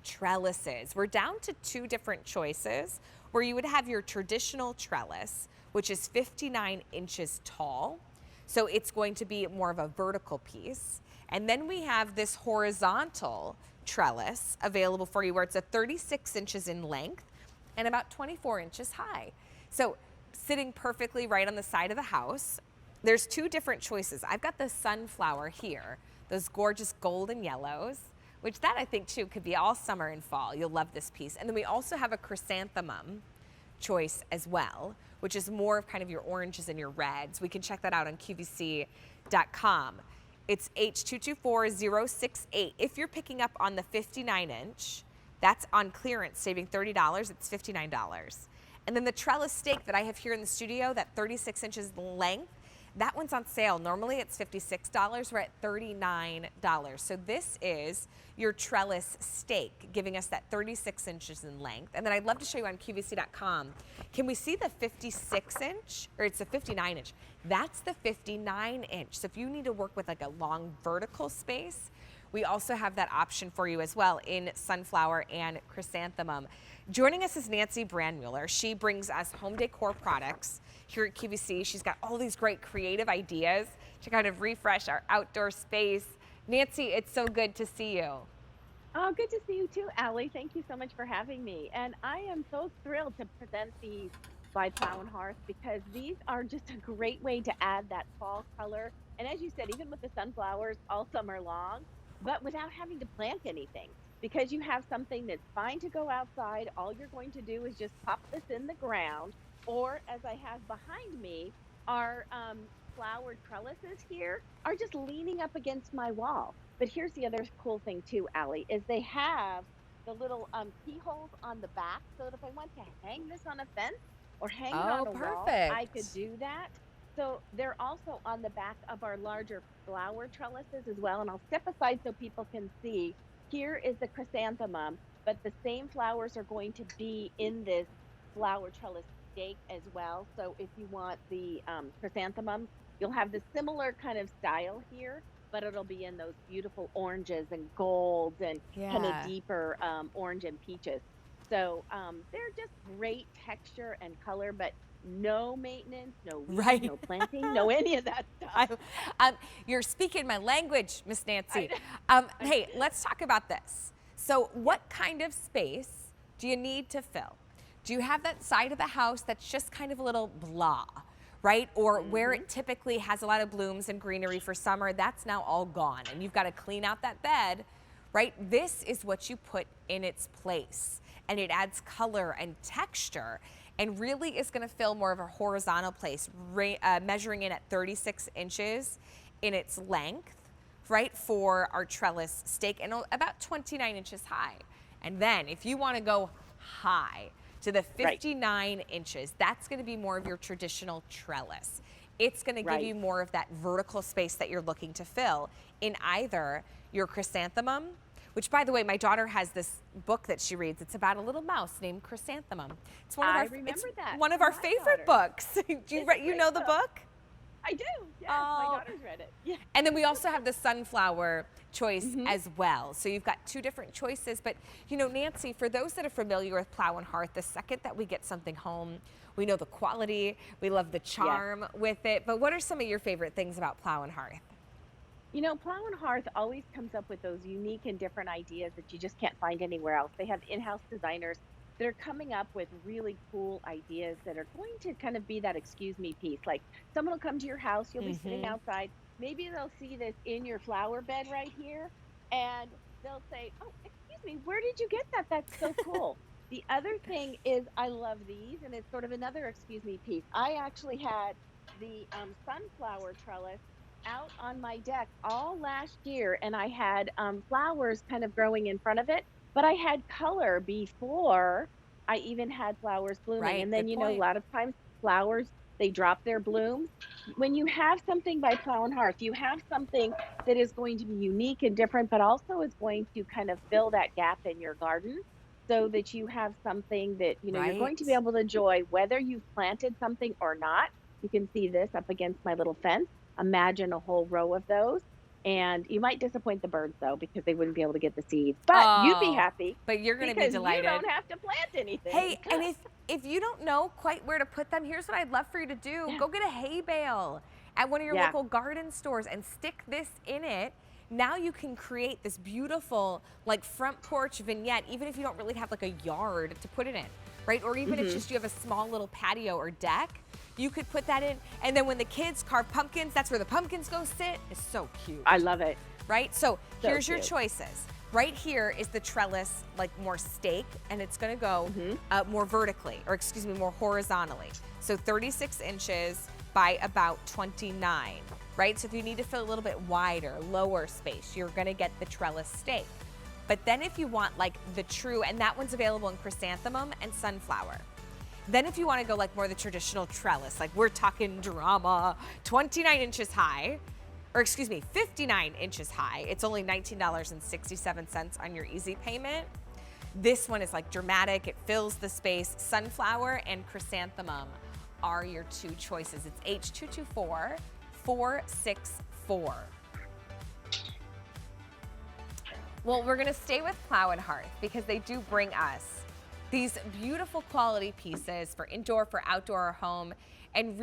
trellises. We're down to two different choices where you would have your traditional trellis, which is 59 inches tall. So it's going to be more of a vertical piece. And then we have this horizontal trellis available for you where it's a 36 inches in length and about 24 inches high. So sitting perfectly right on the side of the house. There's two different choices. I've got the sunflower here, those gorgeous golden yellows, which that I think too could be all summer and fall. You'll love this piece. And then we also have a chrysanthemum choice as well, which is more of kind of your oranges and your reds. We can check that out on QVC.com. It's H224068. If you're picking up on the 59 inch, that's on clearance, saving $30, it's $59. And then the trellis stake that I have here in the studio, that 36 inches length, that one's on sale. Normally it's $56, we're at $39. So this is your trellis stake, giving us that 36 inches in length. And then I'd love to show you on QVC.com. Can we see the 56 inch, or it's a 59 inch? That's the 59 inch. So if you need to work with like a long vertical space, we also have that option for you as well in sunflower and chrysanthemum. Joining us is Nancy Brandmuller. She brings us home decor products here at QVC. She's got all these great creative ideas to kind of refresh our outdoor space. Nancy, it's so good to see you. Oh, good to see you too, Allie. Thank you so much for having me. And I am so thrilled to present these by Plow Hearth because these are just a great way to add that fall color. And as you said, even with the sunflowers all summer long, but without having to plant anything. Because you have something that's fine to go outside, all you're going to do is just pop this in the ground. Or as I have behind me, our flowered trellises here are just leaning up against my wall. But here's the other cool thing too, Allie, is they have the little keyholes on the back so that if I want to hang this on a fence or hang it Oh, on a wall, I could perfect. do that. So they're also on the back of our larger flower trellises as well. And I'll step aside so people can see. Here is the chrysanthemum, but the same flowers are going to be in this flower trellis stake as well. So if you want the chrysanthemums, you'll have the similar kind of style here, but it'll be in those beautiful oranges and golds and kind of Yeah. deeper orange and peaches. So they're just great texture and color, but no maintenance, no weeding, Right. no planting, no any of that I, stuff. you're speaking my language, Miss I Nancy. know. Hey, let's talk about this. So Yeah. what kind of space do you need to fill? Do you have that side of the house that's just kind of a little blah, right? Or where Hmm. it typically has a lot of blooms and greenery for summer, that's now all gone and you've got to clean out that bed, right? This is what you put in its place and it adds color and texture and really is going to fill more of a horizontal place, measuring in at 36 inches in its length, right, for our trellis stake and about 29 inches high. And then if you want to go high to the Right, 59 inches, that's going to be more of your traditional trellis. It's going to give right. you more of that vertical space that you're looking to fill in either your chrysanthemum, which by the way, my daughter has this book that she reads. It's about a little mouse named Chrysanthemum. It's I it's remember that one of from our my favorite daughter. books. It's a You great know the book. book? I do. Yes, my Oh, daughter's read it. Yeah. and then we also have the sunflower choice Hmm. as well. So you've got two different choices. But you know, Nancy, for those that are familiar with Plow and Hearth, the second that we get something home, we know the quality, we love the Yes. charm with it. But what are some of your favorite things about Plow and Hearth? You know, Plow and Hearth always comes up with those unique and different ideas that you just can't find anywhere else. They have in-house designers that are coming up with really cool ideas that are going to kind of be that excuse me piece. Like someone will come to your house, you'll be sitting Mm-hmm. outside, maybe they'll see this in your flower bed right here, and they'll say, "Oh, excuse me, where did you get that? That's so cool." The other thing is I love these, and it's sort of another excuse me piece. I actually had the sunflower trellis out on my deck all last year and I had flowers kind of growing in front of it, but I had color before I even had flowers blooming. Right, And then, good you know, a point. lot of times flowers, they drop their blooms. When you have something by Plow and Hearth, you have something that is going to be unique and different, but also is going to kind of fill that gap in your garden so that you have something that, you know, you're going to be Right. able to enjoy whether you've planted something or not. You can see this up against my little fence. Imagine a whole row of those. And you might disappoint the birds though, because they wouldn't be able to get the seeds. But you'd be Oh, happy but you're gonna be because you delighted. don't have to plant anything. Hey, and if you don't know quite where to put them, here's what I'd love for you to do. Yeah. Go get a hay bale at one of your Yeah. local garden stores and stick this in it. Now you can create this beautiful like front porch vignette, even if you don't really have like a yard to put it in, right? Or even if Mhm. just you have a small little patio or deck, you could put that in. And then when the kids carve pumpkins, that's where the pumpkins go sit. It's so cute, I love it. right? So So here's your cute. choices. Right here is the trellis, like more stake, and it's gonna go Mhm. more vertically, or excuse me, more horizontally. So 36 inches by about 29, right? So if you need to fill a little bit wider, lower space, you're gonna get the trellis stake. But then if you want like the true, and that one's available in chrysanthemum and sunflower. Then if you wanna go like more the traditional trellis, like we're talking drama, 29 inches high, or excuse me, 59 inches high. It's only $19.67 on your easy payment. This one is like dramatic, it fills the space. Sunflower and chrysanthemum are your two choices. It's H224464. Well, we're gonna stay with Plow and Hearth because they do bring us these beautiful quality pieces for indoor, for outdoor, or home, and